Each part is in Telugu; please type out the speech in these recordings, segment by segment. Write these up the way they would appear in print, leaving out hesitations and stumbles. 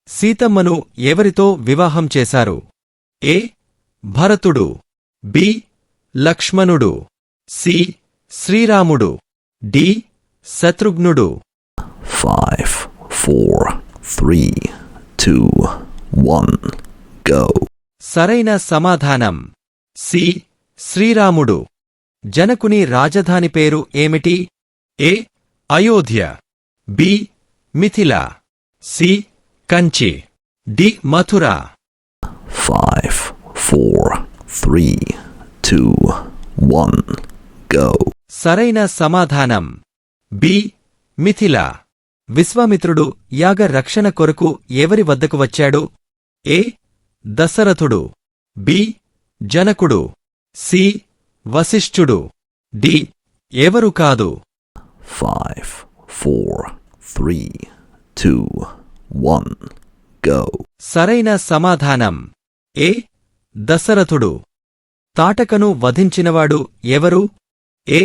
సీతమ్మను ఎవరితో వివాహం చేశారు? ఏ. భరతుడు, బి. లక్ష్మణుడు, సి. శ్రీరాముడు, డి. శత్రుఘ్నుడు. 5, 4, 3, 2, 1, go. సరైన సమాధానం సి. శ్రీరాముడు. జనకుని రాజధాని పేరు ఏమిటి? A. Ayodhya, B. Mithila, C. Kanchi, D. Mathura. 5, 4, 3, 2, 1, go. సరైన సమాధానం బి. మిథిల. విశ్వామిత్రుడు యాగ రక్షణ కొరకు ఎవరి వద్దకు వచ్చాడు? ఏ. దశరథుడు, బి. జనకుడు, సి. వశిష్ఠుడు, డి. ఎవరు కాదు. 5, 4, 3, 2, 1, go. సరైన సమాధానం ఏ. దశరథుడు. తాటకను వధించినవాడు ఎవరు? ఏ.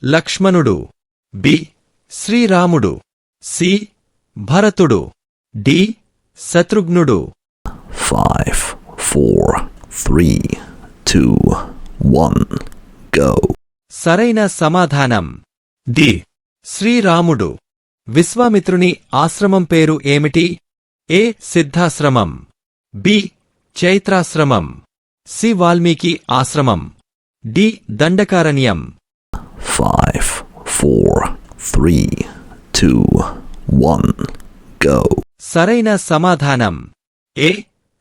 లక్ష్మణుడు, బి. శ్రీరాముడు, సి. భరతుడు, డి. శత్రుఘ్నుడు. 5, 4, 3, 2, 1, go. సరైన సమాధానం డి. శ్రీరాముడు. విశ్వామిత్రుని ఆశ్రమం పేరు ఏమిటి? ఏ. సిద్ధాశ్రమం, బి. చైత్రాశ్రమం, సి. వాల్మీకి ఆశ్రమం, డి. దండకారణ్యం. 5, 4, 3, 2, 1, go. సరైన సమాధానం ఏ.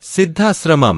సిద్ధాశ్రమం.